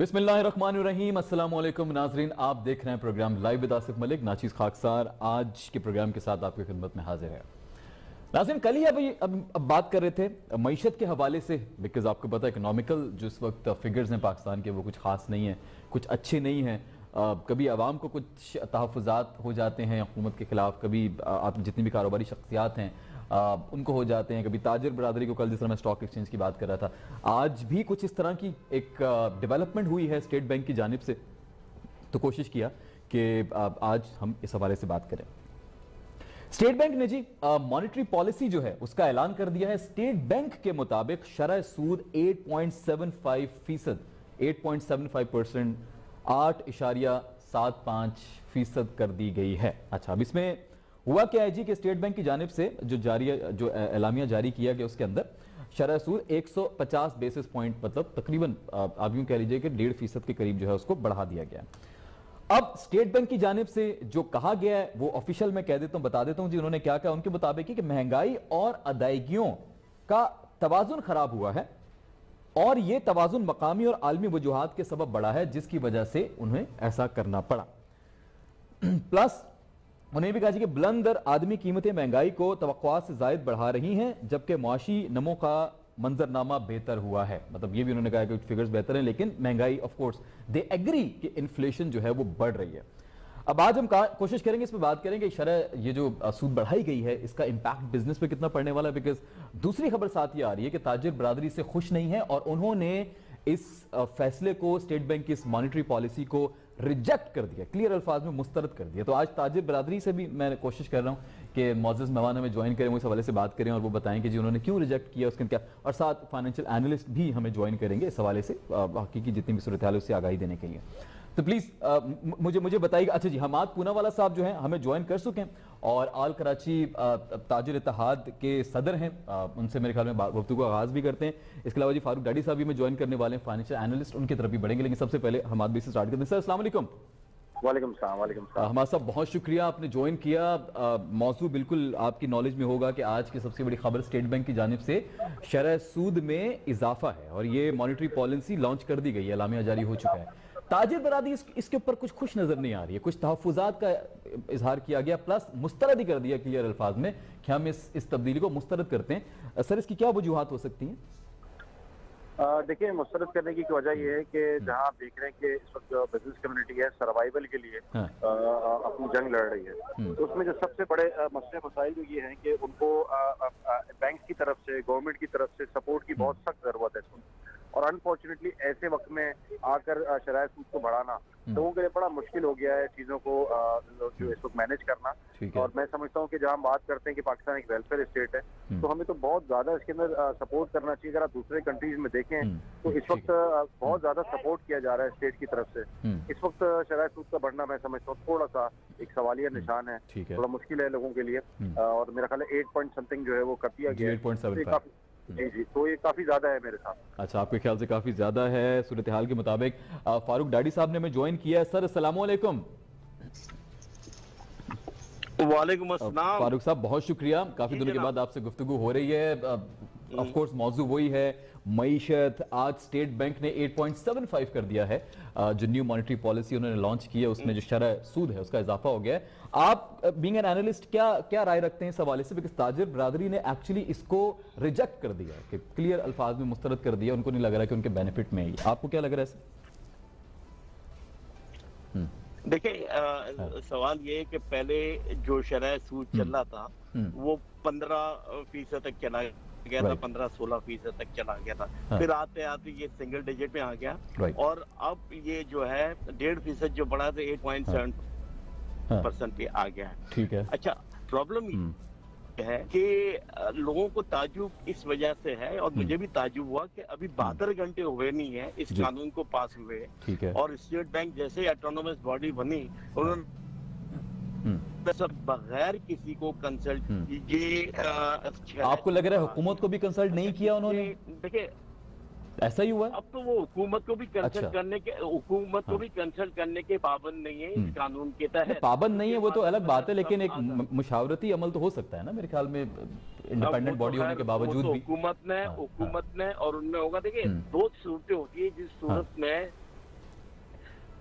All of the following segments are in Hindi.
बिस्मिल्लाहिर्रहमानिर्रहीम, अस्सलाम वालेकुम नाजरीन। आप देख रहे हैं program live with Asif Malik. नाचीज़ खाकसार आज के प्रोग्राम के साथ आपकी खिदमत में हाजिर है। नाज़रीन, कल ही अब बात कर रहे थे मईशत के हवाले से, बिकॉज आपको पता है इकोनॉमिकल जो इस वक्त फिगर्स हैं पाकिस्तान के वो कुछ खास नहीं है, कुछ अच्छे नहीं हैं। कभी आवाम को कुछ तहफ़्फ़ुज़ात हो जाते हैं हुकूमत के ख़िलाफ़, कभी आप जितनी भी कारोबारी शख्सियात हैं उनको हो जाते हैं, कभी ताजिर बरादरी को। कल जिस तरह मैं स्टॉक एक्सचेंज की बात कर रहा था, आज भी कुछ इस तरह की एक डेवलपमेंट हुई है स्टेट बैंक की जानिब से। तो कोशिश किया कि आज हम इस हवाले से बात करें। स्टेट बैंक ने जी मॉनेटरी पॉलिसी जो है उसका ऐलान कर दिया है। स्टेट बैंक के मुताबिक शरह सूद 8.75%, 8.75%, 8.75% कर दी गई है। अच्छा, अब इसमें हुआ क्या है जी कि स्टेट बैंक की जानिब से जो एलामिया जारी किया गया उसके अंदर शरह सूद 150 बेसिस पॉइंट, मतलब तकरीबन आप यूं कह लीजिए कि 1.5% के करीब जो है उसको बढ़ा दिया गया। अब स्टेट बैंक की जानिब से जो कहा गया है वो ऑफिशियल मैं कह देता हूं, बता देता हूं जी उन्होंने क्या कहा। उनके मुताबिक कि महंगाई और अदायगियों का तवाजुन खराब हुआ है और यह तवाजुन मकामी और आलमी वजूहात के सबब बढ़ा है, जिसकी वजह से उन्हें ऐसा करना पड़ा। प्लस उन्हें भी कहा कि बुलंद दर आदमी कीमतें महंगाई को तवक्कुआत से जायद बढ़ा रही हैं, जबकि मुआशी नमो का मंजरनामा बेहतर हुआ है। मतलब ये भी उन्होंने कहा कि फिगर्स बेहतर हैं, लेकिन महंगाई ऑफ कोर्स दे एग्री कि इन्फ्लेशन जो है वो बढ़ रही है। अब आज हम कोशिश करेंगे, इस पर बात करेंगे शरह ये जो सूद बढ़ाई गई है इसका इंपैक्ट बिजनेस पे कितना पड़ने वाला है। बिकॉज दूसरी खबर साथ ये आ रही है कि ताजिर बरादरी से खुश नहीं है और उन्होंने इस फैसले को, स्टेट बैंक की इस मॉनेटरी पॉलिसी को रिजेक्ट कर दिया, क्लियर अल्फाज में मुस्तरद कर दिया। तो आज ताजिर बरादरी से भी मैं कोशिश कर रहा हूं कि मौजूद मेहमान हमें ज्वाइन करें, वो इस हवाले से बात करें और वो बताएं कि जी उन्होंने क्यों रिजेक्ट किया, उसके क्या, और साथ फाइनेंशियल एनालिस्ट भी हमें ज्वाइन करेंगे इस हवाले से हकीकी जितनी भी सूरत हाल है उससे आगाही देने के लिए। तो प्लीज मुझे बताइएगा। अच्छा जी, हमाद पूनावाला साहब जो हैं हमें ज्वाइन कर चुके हैं और आल कराची ताजिर इत्तेहाद के सदर हैं, उनसे मेरे ख्याल में गुफ्तगू का आगाज भी करते हैं। इसके अलावा जी फारूक डाडी साहब भी हमें ज्वाइन करने वाले हैं, फाइनेंशियल एनालिस्ट, उनकी तरफ भी बढ़ेंगे। लेकिन सबसे पहले हमाद भी से स्टार्ट करते हैं। सर अस्सलाम वालेकुम। वालेकुम सलाम। वालेकुम सलाम। हमाद साहब बहुत शुक्रिया आपने ज्वाइन किया। मौजू बिल्कुल आपकी नॉलेज में होगा कि आज की सबसे बड़ी खबर स्टेट बैंक की जानिब से शरह सूद में इजाफा है और ये मॉनेटरी पॉलिसी लॉन्च कर दी गई है, एलामिया जारी हो चुका है। ताजिर बरादरी इसके ऊपर कुछ खुश नजर नहीं आ रही है, कुछ तहफ़्फ़ुज़ात का इजहार किया गया, प्लस मुस्तरद ही कर दिया क्लियर अल्फाज में कि हम इस तब्दीली को मुस्तरद करते हैं। सर इसकी क्या वजूहात हो सकती हैं? देखिए, मुस्तरद करने की वजह यह है कि जहां आप देख रहे हैं कि इस वक्त जो बिजनेस कम्युनिटी है सर्वाइवल के लिए अपनी जंग लड़ रही है, तो उसमें जो सबसे बड़े मसले मसाइल जो ये हैं कि उनको बैंक की तरफ से, गवर्नमेंट की तरफ से सपोर्ट की बहुत सख्त जरूरत है। और अनफॉर्चुनेटली ऐसे वक्त में आकर शराय सूद को बढ़ाना लोगों के लिए बड़ा मुश्किल हो गया है चीजों को जो इस वक्त मैनेज करना। और मैं समझता हूँ कि जहाँ हम बात करते हैं कि पाकिस्तान एक वेलफेयर स्टेट है, तो हमें तो बहुत ज्यादा इसके अंदर सपोर्ट करना चाहिए। अगर आप दूसरे कंट्रीज में देखें तो इस वक्त बहुत ज्यादा सपोर्ट किया जा रहा है स्टेट की तरफ से। इस वक्त शराय सूद का बढ़ना मैं समझता हूँ थोड़ा सा एक सवालिया निशान है, थोड़ा मुश्किल है लोगों के लिए। और मेरा ख्याल है 8 पॉइंट समथिंग जो है वो कर दिया गया है। जी, तो ये काफी ज्यादा है मेरे साथ। अच्छा, आपके ख्याल से काफी ज्यादा है सूरत हाल के मुताबिक। फारूक डाडी साहब ने हमें ज्वाइन किया है। सर अस्सलाम वालेकुम। वालेकुम अस्सलाम। फारूक साहब बहुत शुक्रिया, काफी दिनों के बाद आपसे गुफ्तगू हो रही है। ऑफ कोर्स मौजू वही है मईशत। आज स्टेट बैंक ने 8.75 कर दिया है, जो न्यू मॉनेटरी पॉलिसी उन्होंने लॉन्च की है उसमें जो शरह सूद है उसका इजाफा हो गया है। आप बीइंग एन एनालिस्ट क्या राय रखते हैं इस हवाले से? बिकॉज ताजिर बरादरी ने एक्चुअली इसको रिजेक्ट कर दिया कि क्लियर अल्फाज में मुस्तरद कर दिया, उनको नहीं लग रहा कि उनके बेनिफिट में है। आपको क्या लग रहा है? देखिए, सवाल ये है कि पहले जो शरह सूद चल रहा था वो 15% तक चला गया था, 15-16% तक चला गया था। फिर आते आते ये सिंगल डिजिट में आ गया और अब ये जो है 1.5% जो बढ़ा था 8.7% पे आ गया है। ठीक है। अच्छा, प्रॉब्लम है कि लोगों को ताजुब इस वजह से है और मुझे भी ताजुब हुआ कि अभी 72 घंटे हुए नहीं है इस कानून को पास हुए। ठीक है। और स्टेट बैंक जैसे ऑटोनोमस बॉडी बनी, उन्होंने सब बगैर किसी को कंसल्ट ये आपको लग रहा है हुकूमत को भी कंसल्ट नहीं किया उन्होंने? देखिए ऐसा ही हुआ। अब तो वो हुकूमत को भी कंसल्ट करने के पाबंद नहीं है इस कानून के तहत। पाबंद नहीं है वो तो अलग बात है, लेकिन एक मुशावरती अमल तो हो सकता है ना मेरे ख्याल में, इंडिपेंडेंट बॉडी होने के बावजूद भी। हुकूमत ने और उनमें होगा। देखिए, दो सूरतें होती है जिस सूरत में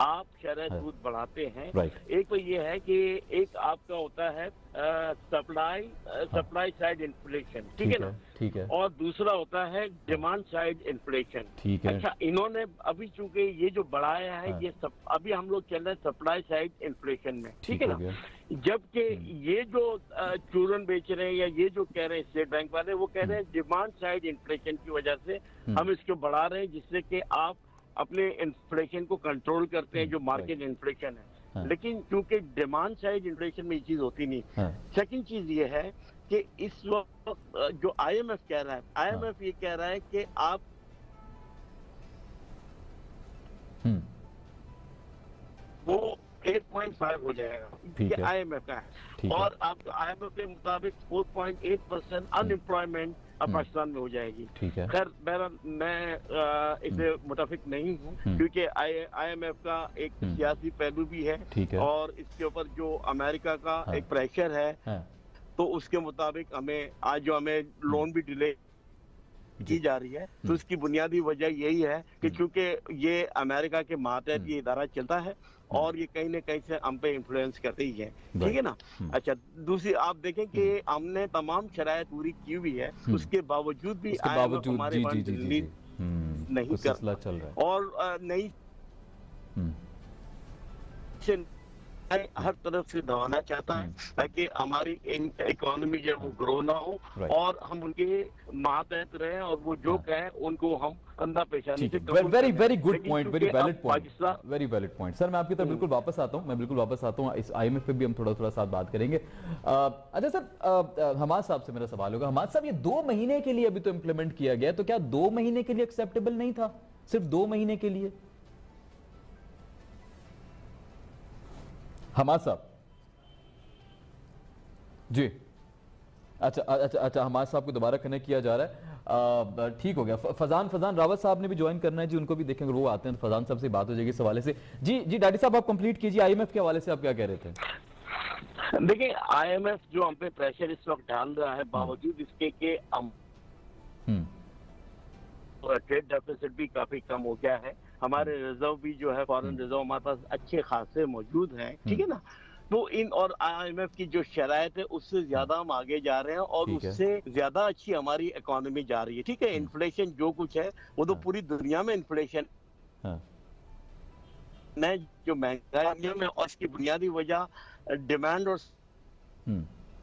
आप शरह सूद बढ़ाते हैं। एक तो ये है कि एक आपका होता है सप्लाई साइड इन्फ्लेशन, ठीक है ना, ठीक है, और दूसरा होता है डिमांड साइड इन्फ्लेशन, ठीक है। अच्छा, इन्होंने अभी चूंकि ये जो बढ़ाया है ये अभी हम लोग चल रहे हैं सप्लाई साइड इन्फ्लेशन में, ठीक है ना, जबकि ये जो चूरन बेच रहे हैं या ये जो कह रहे हैं स्टेट बैंक वाले, वो कह रहे हैं डिमांड साइड इन्फ्लेशन की वजह से हम इसको बढ़ा रहे हैं, जिससे कि आप अपने इन्फ्लेशन को कंट्रोल करते हैं जो मार्केट इन्फ्लेशन है। लेकिन क्योंकि डिमांड साइड इन्फ्लेशन में ये चीज होती नहीं। सेकंड चीज ये है कि इस वक्त जो IMF कह रहा है, IMF ये कह रहा है कि आप वो 8.5 हो जाएगा, IMF का है, और आपका IMF के मुताबिक 4.8% अनएम्प्लॉयमेंट पाकिस्तान में हो जाएगी। खैर बहरहाल मैं इसे मुताफिक नहीं हूँ, क्योंकि IMF का एक सियासी पहलू भी है, और इसके ऊपर जो अमेरिका का एक प्रेशर है, तो उसके मुताबिक हमें लोन भी डिले की जा रही है। तो इसकी बुनियादी वजह यही है कि चूंकि ये अमेरिका के मातहत ये इदारा चलता है और ये कहीं न कहीं से हम पे इन्फ्लुएंस करते ही है, ठीक है ना। अच्छा, दूसरी आप देखें कि हमने तमाम शरायत पूरी की हुई है, उसके बावजूद भी हमारे फंड रिलीज नहीं कर चल रहा है, और नहीं हर तरफ से दबाना चाहता है ताकि हमारी इकोनॉमी जो वो ग्रो ना हो, और हम उनके मातहत रहे, और वो जो कहे उनको हम कंधा पेशानी से very good point, very valid point, very valid point. Sir मैं आपकी तरफ बिल्कुल वापस आता हूँ, इस IMF पे भी हम थोड़ा साथ बात करेंगे। अच्छा सर, हमाद साहब से मेरा सवाल होगा। हमाद साहब, ये 2 महीने के लिए अभी तो इम्प्लीमेंट किया गया, तो क्या 2 महीने के लिए एक्सेप्टेबल नहीं था? सिर्फ 2 महीने के लिए? हमाद साहब जी, अच्छा, हमाद साहब को दोबारा कनेक्ट किया जा रहा है, ठीक हो गया। फजान रावत साहब ने भी ज्वाइन करना है जी, उनको भी देखेंगे, वो आते हैं तो फजान साहब से बात हो जाएगी इस हवाले से। जी डैडी साहब, आप कंप्लीट कीजिए, IMF के हवाले से आप क्या कह रहे थे? देखिए, IMF जो हम पे प्रेशर इस वक्त डाल रहा है, बावजूद इसके कि हम ट्रेड डेफिसिट भी काफी कम हो गया है, हमारे रिजर्व भी जो है फॉरेन रिजर्व हमारे पास अच्छे खासे मौजूद हैं, ठीक है ना, तो और IMF की जो शरायत है उससे ज्यादा हम आगे जा रहे हैं, और उससे ज्यादा अच्छी हमारी इकोनॉमी जा रही है, ठीक है। इन्फ्लेशन जो कुछ है वो तो पूरी दुनिया में इन्फ्लेशन है, जो महंगाई में, और इसकी बुनियादी वजह डिमांड और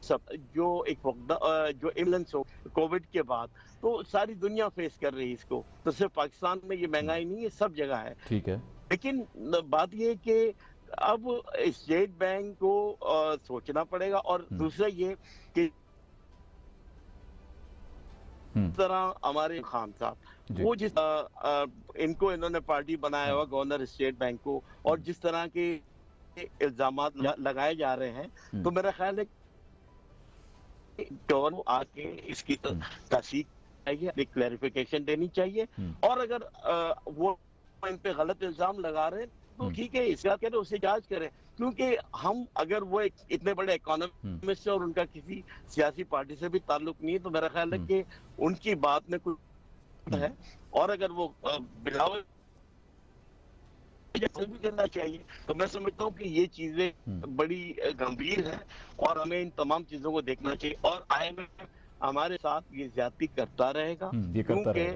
सब जो इम्बैलेंस हो कोविड के बाद, तो सारी दुनिया फेस कर रही है इसको, तो सिर्फ पाकिस्तान में ये महंगाई नहीं है, सब जगह है, ठीक है। लेकिन बात ये कि अब स्टेट बैंक को सोचना पड़ेगा, और दूसरा ये कि तरह हमारे खान साहब वो जिस इन्होंने पार्टी बनाया हुआ गवर्नर स्टेट बैंक को, और जिस तरह के इल्जाम लगाए जा रहे हैं, तो मेरा ख्याल है गवर्नर आके इसकी तस्दीक चाहिए, एक क्लैरिफिकेशन देनी चाहिए, और अगर वो इन पे गलत इल्जाम लगा रहे हैं तो ठीक है, इसका करें, उसे जांच करें, क्योंकि हम अगर वो इतने बड़े इकोनॉमिस्ट से और उनका किसी सियासी पार्टी से भी ताल्लुक नहीं है, तो मेरा ख्याल है कि उनकी बात में कुछ है, और अगर वो बिलावल भी करना चाहिए, तो मैं समझता हूँ कि ये चीजें बड़ी गंभीर है, और हमें इन तमाम चीजों को देखना चाहिए, और IMF हमारे साथ ये ज्यादती करता रहेगा, क्योंकि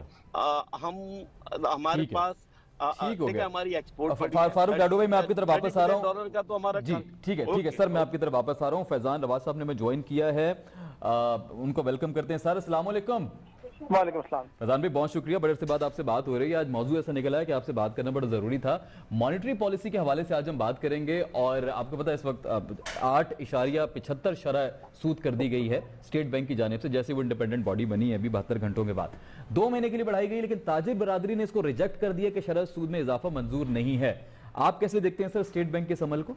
हमारे पास ठीक हो गया हमारी एक्सपोर्ट। फारूक डाडो भाई, मैं आपकी तरफ वापस आ रहा हूँ, डॉलर का तो हमारा जी ठीक है सर, मैं आपकी तरफ वापस आ रहा हूँ। फैजान रवाज साहब ने मैं ज्वाइन किया है, उनको वेलकम करते हैं। सर अस्सलाम वालेकुम। वालेकुम सलाम। फैजान भाई बहुत शुक्रिया, बड़े अरसे बाद आपसे बात हो रही है। आज मौजूद ऐसा निकला है कि आपसे बात करना बड़ा जरूरी था। मॉनेटरी पॉलिसी के हवाले से आज हम बात करेंगे, और आपको पता है इस वक्त 8.75 शरह सूद कर दी गई है स्टेट बैंक की जानिब से, जैसे वो इंडिपेंडेंट बॉडी बनी है अभी 72 घंटों के बाद। 2 महीने के लिए बढ़ाई गई, लेकिन ताजिर बरादरी ने इसको रिजेक्ट कर दिया कि शरह सूद में इजाफा मंजूर नहीं है। आप कैसे देखते हैं सर स्टेट बैंक के इस अमल को?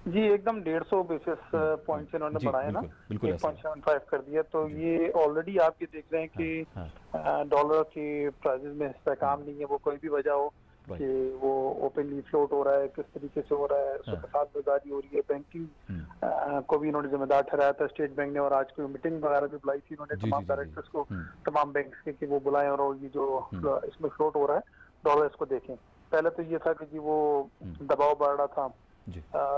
जी एकदम 150 बेसिस पॉइंट्स इन्होंने बढ़ाए ना, 1.75 कर दिया, तो ये ऑलरेडी आप ये देख रहे हैं कि डॉलर के प्राइसेस में इस्तेहकाम नहीं है, वो कोई भी वजह हो कि वो ओपनली फ्लोट हो रहा है, किस तरीके से हो रहा है, उसके साथ बाजारी हो रही है। बैंकिंग को भी इन्होंने जिम्मेदार ठहराया था स्टेट बैंक ने, और आज कोई मीटिंग वगैरह भी बुलाई थी इन्होंने तमाम डायरेक्टर्स को, तमाम बैंक्स के, कि वो बुलाएं और ये जो इसमें फ्लोट हो रहा है डॉलर, इसको देखें। पहले तो ये था कि जी वो दबाव बढ़ रहा था,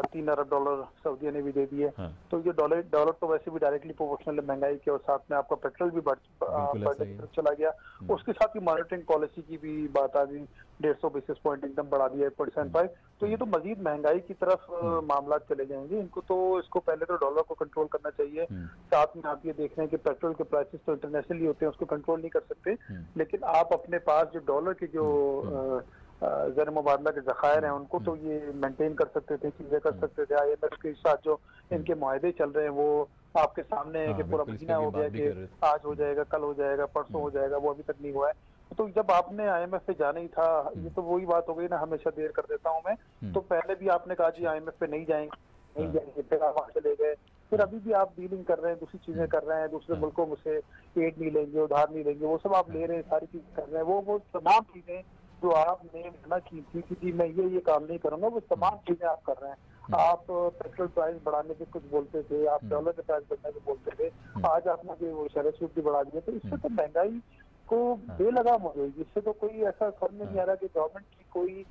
3 अरब डॉलर सऊदीया ने भी दे दिए। तो ये डॉलर तो वैसे भी डायरेक्टली प्रोपोर्शनल है महंगाई के, और साथ में आपका पेट्रोल भी बढ़ चला गया। उसके साथ ही मॉनिटरिंग पॉलिसी की भी बात आ गई, 150 बेसिस पॉइंट एकदम बढ़ा दिया 8.75। तो ये तो मजीद महंगाई की तरफ मामला चले जाएंगे। इसको पहले तो डॉलर को कंट्रोल करना चाहिए। साथ में आप ये देख रहे हैं कि पेट्रोल के प्राइसेस तो इंटरनेशनली होते हैं, उसको कंट्रोल नहीं कर सकते, लेकिन आप अपने पास जो डॉलर के जो ज़र मुबादला के ज़खायर हैं उनको तो ये मेंटेन कर सकते थे, चीजें कर सकते थे। IMF के साथ जो इनके मुआहदे चल रहे हैं वो आपके सामने है कि पूरा महीना हो गया कि आज हो जाएगा, कल हो जाएगा, परसों हो जाएगा, वो अभी तक नहीं हुआ है। तो जब आपने IMF पे जाना ही था, ये तो वही बात हो गई ना, हमेशा देर कर देता हूँ मैं। तो पहले भी आपने कहा जी IMF पे नहीं जाएंगे, फिर आप वहाँ चले गए, फिर अभी भी आप डीलिंग कर रहे हैं, दूसरी चीजें कर रहे हैं, दूसरे मुल्कों से एड नहीं लेंगे, उधार नहीं लेंगे, वो सब आप ले रहे हैं, सारी चीजें कर रहे हैं। वो तमाम चीजें जो आपने मना की थी कि जी मैं ये काम नहीं करूंगा, वो तमाम चीजें आप कर रहे हैं। आप पेट्रोल प्राइस बढ़ाने पे कुछ बोलते थे, आप डॉलर के प्राइस बढ़ाने पे बोलते थे, आज आपने वो शरह सूद भी बढ़ा दिया। तो इससे तो महंगाई को बेलगाम हो जाएगी। इससे तो कोई ऐसा समझ नहीं आ रहा कि गवर्नमेंट की कोई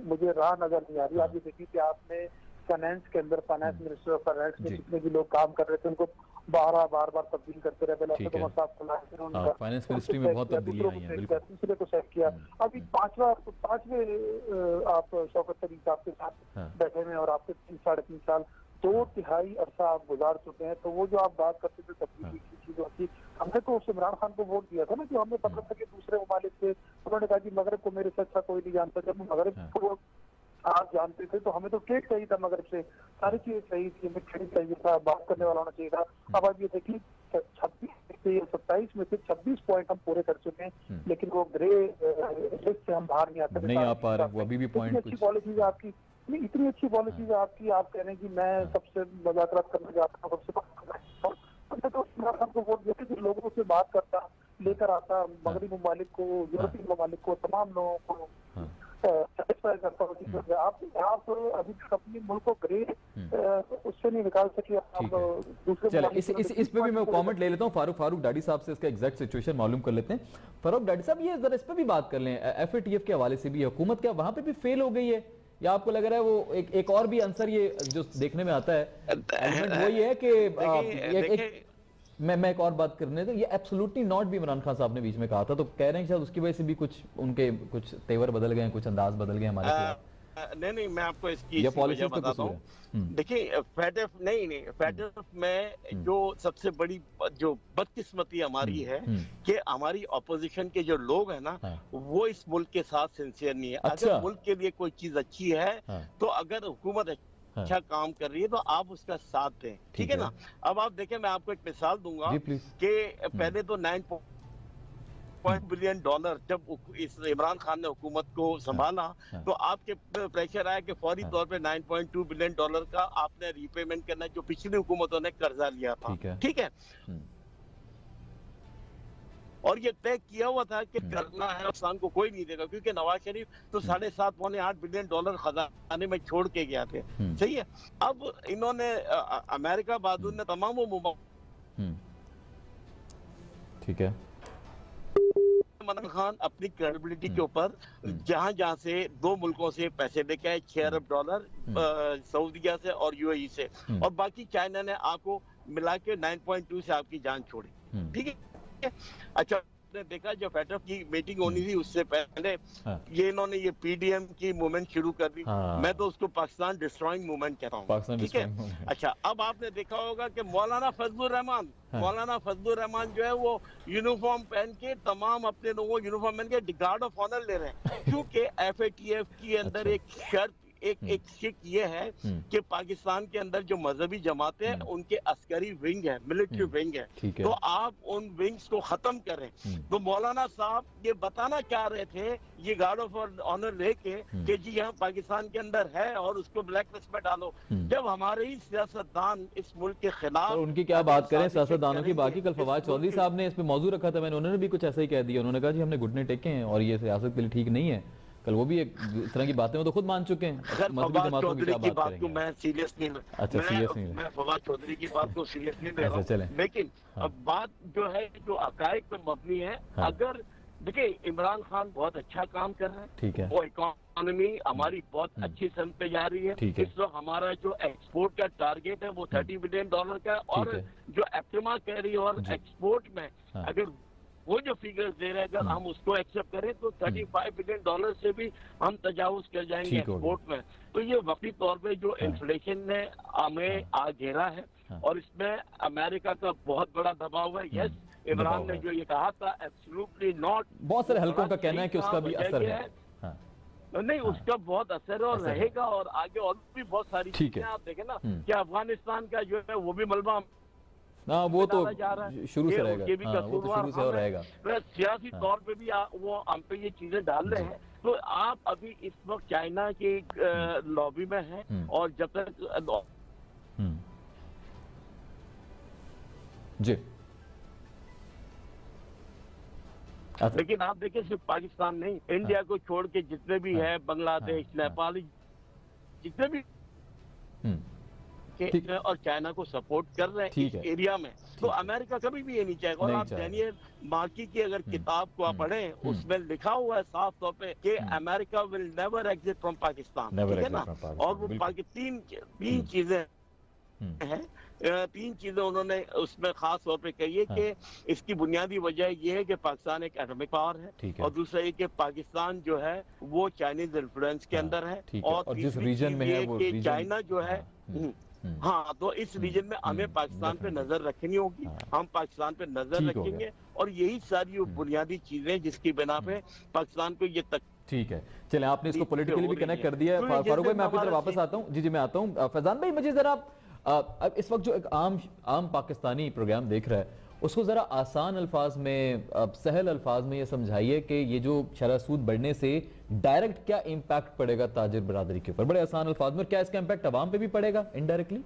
मुझे राह नजर नहीं आ रही। आप ये देखिए कि आपने फाइनेंस के अंदर फाइनेंस मिनिस्टर ऑफ फाइनेंस में जितने भी लोग काम कर रहे थे उनको बार बार तब्दील करते रहे। पहले फाइनेंस मिनिस्ट्री में बहुत तब्दीलियां आई हैं, बिल्कुल। दूसरे को सेट किया। अभी पांचवे आप शौकत तरीक साहब के साथ बैठे हुए और आपके 3-3.5 साल 2/3 अरसा आप गुजार चुके हैं। तो वो जो आप बात करते थे तब्दीली की चीजों की, हमने तो उस इमरान खान को वोट दिया था ना, कि हमें पता था कि दूसरे ममालिक से, उन्होंने कहा कि मगरब को मेरे से अच्छा कोई नहीं जानता। जब मगरब को आप जानते थे तो हमें तो ट्रेड चाहिए था, मगरब से सारी चीजें चाहिए थी, हमें ट्रेड चाहिए था, बात करने वाला होना चाहिए था। अब आप ये देखिए 27 में से 26 पॉइंट हम पूरे कर चुके हैं, लेकिन वो ग्रे लिस्ट से हम बाहर नहीं आते, नहीं आ पा रहे। वो अभी भी पॉइंट अच्छी पॉलिसीज आपकी, इतनी अच्छी पॉलिसीज आपकी, आप कह रहे हैं कि मैं सबसे मुज़ाकरात करना चाहता हूँ, सबसे तो इमरान को वोट देते जो लोगों से बात करता, लेकर आता, मगरबी ममालिक को, यूरोपीय ममालिक को, तमाम लोगों को सेटिस्फाई करता हूँ। आप अभी तक अपने मुल्क को ग्रे उससे नहीं निकाल सके। आप दूसरे चलो इस पे भी मैं कमेंट ले लेता हूँ। फारूक डाडी साहब से इसका एग्जैक्ट सिचुएशन मालूम कर लेते हैं। फारूक डाडी साहब, ये जरा इस पे भी बात कर लें, FATF के हवाले से भी हुकूमत क्या वहां पे भी फेल हो गई है, या आपको लग रहा है वो एक और भी आंसर ये जो देखने में आता है एलिमेंट वो ये है कि मैं एक और बात करने तो ये एब्सोल्युटली नॉट भी इमरान खान साहब ने बीच में कहा था, तो कह रहे हैं शायद उसकी वजह से भी कुछ तेवर बदल गए, कुछ अंदाज बदल गए हमारे खिलाफ। नहीं मैं आपको इसकी वजह बताता हूँ। देखिए FATF में जो सबसे बड़ी जो बदकिस्मती हमारी है कि हमारी ऑपोजिशन के जो लोग हैं ना, वो इस मुल्क के साथ सिंसियर नहीं है। अगर मुल्क के लिए कोई चीज अच्छी है तो अगर हुकूमत अच्छा काम कर रही है तो आप उसका साथ दें, ठीक है ना। अब आप देखें, मैं आपको एक मिसाल दूंगा कि पहले तो 9 बिलियन डॉलर जब इस इमरान खान ने हुकूमत को संभाला तो आपके प्रेशर आया कि फौरी तौर पे 9.2 बिलियन डॉलर का आपने रीपेमेंट करना, जो पिछली हुकूमतों ने कर्जा लिया था, ठीक है। और ये तय किया हुआ था कि करना है, पाकिस्तान को कोई नहीं देगा, क्योंकि नवाज शरीफ तो 7.5-8 बिलियन डॉलर खजाने में छोड़ के गया थे, सही है। अब इन्होंने अमेरिका बहादुर ने तमाम ठीक है, इमरान खान अपनी क्रेडिबिलिटी के ऊपर जहां से 2 मुल्कों से पैसे लेके आए, 6 अरब डॉलर सऊदीया से और UAE से, और बाकी चाइना ने आपको मिला के 9.2 से आपकी जान छोड़ी, ठीक है। अच्छा, आपने देखा जब FATF की मीटिंग होनी थी उससे पहले ये इन्होंने ये PDM की मूवमेंट शुरू कर दी। मैं तो उसको पाकिस्तान डिस्ट्रॉइंग मूवमेंट कहता हूँ, ठीक है। अच्छा, अब आपने देखा होगा कि मौलाना फजलुर रहमान जो है वो यूनिफॉर्म पहन के तमाम अपने लोगों यूनिफॉर्म पहन के गार्ड ऑफ ऑनर ले रहे हैं, क्योंकि FATF के अंदर एक शर्त एक शिक ये है कि पाकिस्तान के अंदर जो मजहबी जमातें हैं उनके अस्करी विंग है, मिलिट्री विंग है, तो आप उन विंग्स को खत्म करें। तो मौलाना साहब ये बताना चाह रहे थे ये गार्ड ऑफ ऑनर लेके कि जी यहाँ पाकिस्तान के अंदर है और उसको ब्लैक लिस्ट में डालो, जब हमारे ही सियासतदान इस मुल्क के खिलाफ। तो उनकी क्या बात करें सियासतदानों की। बाकी कल फवाद चौधरी साहब ने इस पे मौजू रखा था, उन्होंने भी कुछ ऐसा ही कह दिया। उन्होंने कहा जी हमने घुटने टेके हैं और ये सियासत के लिए ठीक नहीं है। कल वो भी एक इस तरह की बातें वो तो खुद मान चुके हैं। फवाद चौधरी की बात को मैं सीरियस नहीं, मैं फवाद चौधरी की बात को सीरियस नहीं ले रहा हूं, लेकिन अब बात जो है जो अकायद पर मबनी है। अगर देखिए इमरान खान बहुत अच्छा काम कर रहे हैं, ठीक है, वो इकोनॉमी हमारी बहुत अच्छी संग पे जा रही है। इस वक्त हमारा जो एक्सपोर्ट का टारगेट है वो $30 बिलियन का, और जो एप्टिमा कह रही है और एक्सपोर्ट में अगर वो जो फिगर्स दे रहे हैं अगर हम उसको एक्सेप्ट करें तो $35 बिलियन से भी हम तजावुज कर जाएंगे एक्सपोर्ट में। तो ये वक्ती तौर पे जो इन्फ्लेशन ने हमें आ घेरा है और इसमें अमेरिका का बहुत बड़ा दबाव है। यस, इमरान ने जो ये कहा था एब्सोल्युटली नॉट, बहुत सारे हल्कों का कहना है कि उसका भी असर है। नहीं, उसका बहुत असर है और रहेगा, और आगे और भी बहुत सारी चीजें आप देखें ना कि अफगानिस्तान का जो है वो भी मलबा वो तो शुरू से रहेगा, वो तो शुरू से और रहेगा। सियासी तौर पे भी वो हम पे ये चीजें डाल रहे हैं। तो आप अभी इस वक्त चाइना की लॉबी में हैं, और जब तक जी, लेकिन आप देखिए सिर्फ पाकिस्तान नहीं, इंडिया को छोड़ के जितने भी है, बांग्लादेश, नेपाल, जितने भी और चाइना को सपोर्ट कर रहे हैं इस एरिया में, तो अमेरिका कभी भी ये नहीं चाहेगा। और आप डैनियल मार्की की अगर किताब को आप पढ़ें, उसमें लिखा हुआ है साफ तौर पे कि America will never exit from Pakistan, ठीक है ना। और वो तीन चीजें हैं, तीन चीजें उन्होंने उसमें खास तौर पे कही है कि इसकी बुनियादी वजह ये है कि पाकिस्तान एक एटॉमिक पावर है, और दूसरा ये कि पाकिस्तान जो है वो चाइनीज इन्फ्लुएंस के अंदर है, और जिस रीजन में है वो चाइना जो है हाँ, तो इस रीजन में हमें पाकिस्तान पे नजर रखनी होगी, हम पाकिस्तान पे नजर रखेंगे, और यही सारी बुनियादी चीजें जिसकी बिना पे पाकिस्तान को ये तक। ठीक है, चले आपने इसको पॉलिटिकली भी कनेक्ट कर दिया। फारूक भाई मैं आपकी तरफ वापस आता हूँ। जी मैं आता हूँ। फैजान भाई मुझे जरा अब इस वक्त जो एक आम पाकिस्तानी प्रोग्राम देख रहा है उसको जरा आसान अल्फाज में, सहल अल्फाज में ये समझाइए कि ये जो शरह सूद बढ़ने से डायरेक्ट क्या इम्पैक्ट पड़ेगा ताजिर बरादरी के ऊपर, बड़े आसान अल्फाज में। क्या इसका इम्पैक्ट अवाम पे भी पड़ेगा इनडायरेक्टली?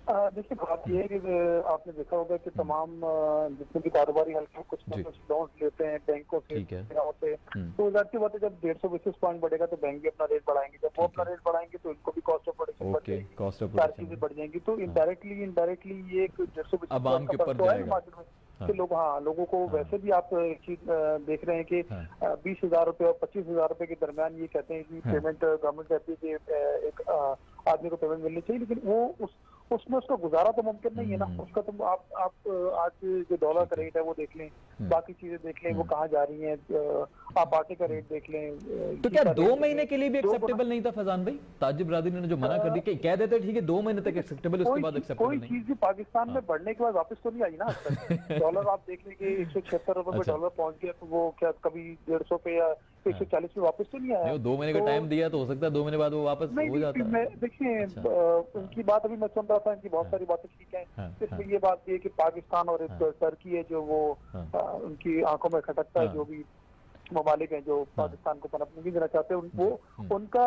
देखिए बात यह है कि आपने देखा होगा कि तमाम जितने भी कारोबारी हल्के कुछ ना कुछ लोन लेते हैं बैंकों से, तो जाहिर सी बात है जब 150 बेसिस पॉइंट बढ़ेगा तो बैंक भी अपना रेट बढ़ाएंगे, जब वो अपना रेट बढ़ाएंगे तो इनको भी कॉस्ट ऑफ प्रोडक्शन बढ़ जाएगी, सारी चीजें बढ़ जाएंगी। तो इनडायरेक्टली ये एक 150 बेसिस पॉइंट का फर्क है मार्केट में कि लोगों को वैसे भी आप एक चीज देख रहे हैं कि 20,000 रुपए और 25,000 रुपए के दरमियान ये कहते हैं कि पेमेंट गवर्नमेंट कहती है कि एक आदमी को पेमेंट मिलनी चाहिए, लेकिन वो उसमें उसका गुजारा तो मुमकिन नहीं है ना। उसका तो आप आज जो डॉलर का रेट है वो देख लें, बाकी चीजें देख लें वो कहाँ जा रही हैं, आप आटे का रेट देख लें। तो क्या 2 महीने के लिए भी एक्सेप्टेबल नहीं था फैजान भाई? ताजिर बरादरी ने जो मना कर दी, कह देते ठीक है 2 महीने तक एक्सेप्टेबल, उसके बाद एक्सेप्टेबल नहीं। कोई चीज भी पाकिस्तान में बढ़ने के बाद वापस तो नहीं आई ना। डॉलर आप देख लें कि 176 रुपए पे डॉलर पहुंच गया, तो वो क्या कभी 150 पे या 140 पे वापस तो नहीं आया। 2 महीने का टाइम दिया तो हो सकता है 2 महीने बाद वो वापस हो जाता है। देखिए उनकी बात अभी मैं सुन रहा था, इनकी बहुत सारी बातें ठीक है, इसमें ये बात ये कि पाकिस्तान और एक टर्की है जो वो उनकी आंखों में खटकता है, जो भी ममालिक हैं जो पाकिस्तान को पनपने नहीं देना चाहते, वो उनका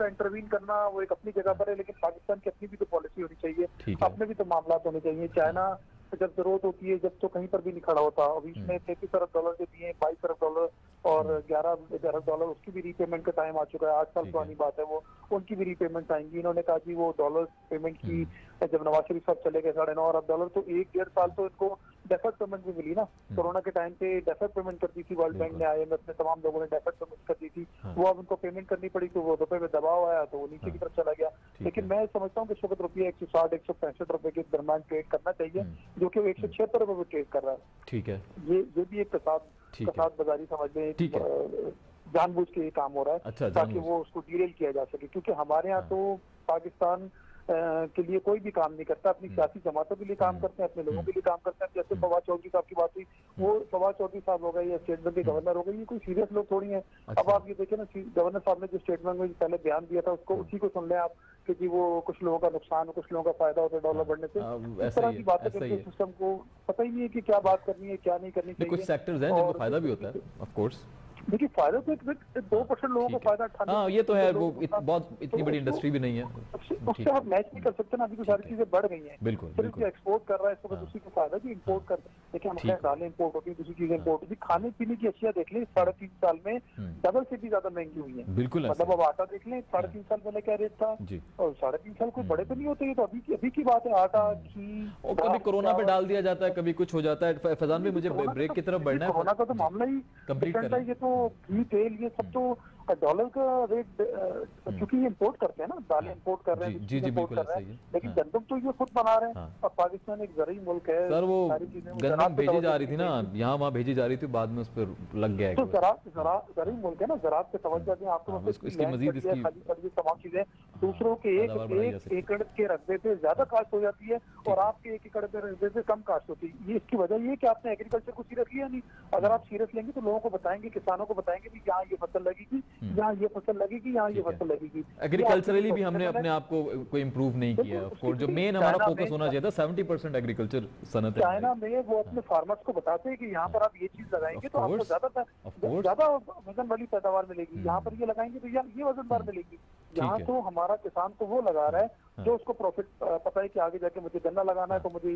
इंटरवीन करना वो एक अपनी जगह पर है, लेकिन पाकिस्तान की अपनी भी तो पॉलिसी होनी चाहिए, अपने भी तो मामला होने चाहिए। चाइना जब जरूरत होती है, जब तो कहीं पर भी नहीं खड़ा होता। अभी इसमें $33 अरब जो दिए, $22 अरब और $11 अरब उसकी भी रीपेमेंट का टाइम आ चुका है। 8 साल पुरानी बात है वो, उनकी भी रीपेमेंट आएंगी। इन्होंने कहा कि वो डॉलर पेमेंट की जब नवाज शरीफ साहब चले गए $9.5 अरब, तो 1-1.5 साल तो इनको डेफर्ड पेमेंट भी मिली ना। कोरोना के टाइम पे डेफर्ड पेमेंट कर दी थी वर्ल्ड बैंक ने, IMF ने, तमाम लोगों ने डेफर्ड पेमेंट कर दी थी, वो अब उनको पेमेंट करनी पड़ी, तो वो रुपए में दबाव आया तो वो नीचे की तरफ चला गया। लेकिन मैं समझता हूँ कि इस वक्त रुपया 160-165 रुपए के दरमियान ट्रेड करना चाहिए, जो कि 176 रुपए में ट्रेड कर रहा है। ठीक है, ये भी एक कसाद बाजारी समझ लें, जानबूझ के ये काम हो रहा है। अच्छा, ताकि वो उसको डीरेल किया जा सके, क्योंकि हमारे यहाँ तो पाकिस्तान के लिए कोई भी काम नहीं करता, अपनी सियासी जमातों के लिए काम करते हैं, अपने लोगों के लिए काम करते हैं। जैसे फवाद चौधरी साहब की बात हुई, वो फवाद चौधरी साहब हो गए या स्टेट बैंक के गवर्नर हो गए, ये कोई सीरियस लोग थोड़ी हैं। अब आप ये देखें ना, गवर्नर साहब ने जो स्टेट बैंक में पहले बयान दिया था उसको उसी को सुन लें आप कि जी वो कुछ लोगों का नुकसान, कुछ लोगों का फायदा होता है डॉलर बढ़ने से। इस तरह की बातें करके सिस्टम को पता ही नहीं है कि क्या बात करनी है क्या नहीं करनी चाहिए। कुछ सेक्टर्स हैं जिनको फायदा भी होता है ऑफ कोर्स। देखिए फायदा तो 2% लोगों को फायदा उठाना, हाँ ये तो है, वो बहुत इतनी बड़ी इंडस्ट्री भी नहीं है, उससे आप मैच नहीं कर सकते ना। अभी तो सारी चीजें बढ़ गई हैं, बिल्कुल सिर्फ एक्सपोर्ट कर रहा है इसको, उसी को फायदा भी इम्पोर्ट कर। देखिए हमारे दालें इम्पोर्ट होती है, दूसरी चीजें इम्पोर्ट होती है। खाने पीने की अशिया देख लें 3.5 साल में डबल से भी ज्यादा महंगी हुई है। बिल्कुल, मतलब अब आटा देख लें 3.5 साल पहले क्या रेट था, और 3.5 साल कोई बड़े तो नहीं होते, ये तो अभी की बात है। आटा घी, कभी कोरोना पे डाल दिया जाता है, कभी कुछ हो जाता है। फैजान भी मुझे ब्रेक की तरफ बढ़ना है, कोरोना का तो मामला ही कंप्लीट कर। ये तो घी तेल ये सब तो डॉलर का रेट, क्योंकि ये इम्पोर्ट करते हैं ना, दालें इम्पोर्ट कर रहे हैं, जी बिल्कुल ऐसा ही है। लेकिन गंदम तो ये खुद बना रहे हैं। अब पाकिस्तान एक ज़रूरी मुल्क है सर, वो गंदम भेजी जा रही थी ना, यहाँ वहाँ भेजी जा रही थी, बाद में उस पर लग गया। तो ज़रूरी मुल्क है ना, ज़राअत पे तवज्जो दें। आपको इसकी मजीद तमाम चीजें दूसरों के एक एकड़ के रकबे पे ज्यादा कास्ट हो जाती है, और आपके 1 एकड़ पे रकबे पे कम कास्ट होती है। ये इसकी वजह ये है कि आपने एग्रीकल्चर को सीरियस लिया नहीं। अगर आप सीरियस लेंगे तो लोगों को बताएंगे, किसानों को बताएंगे कि यहाँ ये फसल लगेगी, यहाँ ये फसल लगेगी, यहाँ ये फसल लगेगी। एग्रीकल्चरली भी हमने अपने आप को कोई इम्प्रूव नहीं किया। और जो मेन हमारा फोकस होना चाहिए था, 70% एग्रीकल्चर सनत है। चाइना में वो अपने फार्मर्स को बताते हैं कि यहाँ पर आप ये चीज लगाएंगे तो आपको ज्यादा वजन वाली पैदावार मिलेगी, यहाँ पर ये लगाएंगे तो ये वजनदार मिलेगी। यहाँ तो हमारा किसान तो वो लगा रहा है जो उसको प्रॉफिट पता है कि आगे जाके मुझे गन्ना लगाना है तो मुझे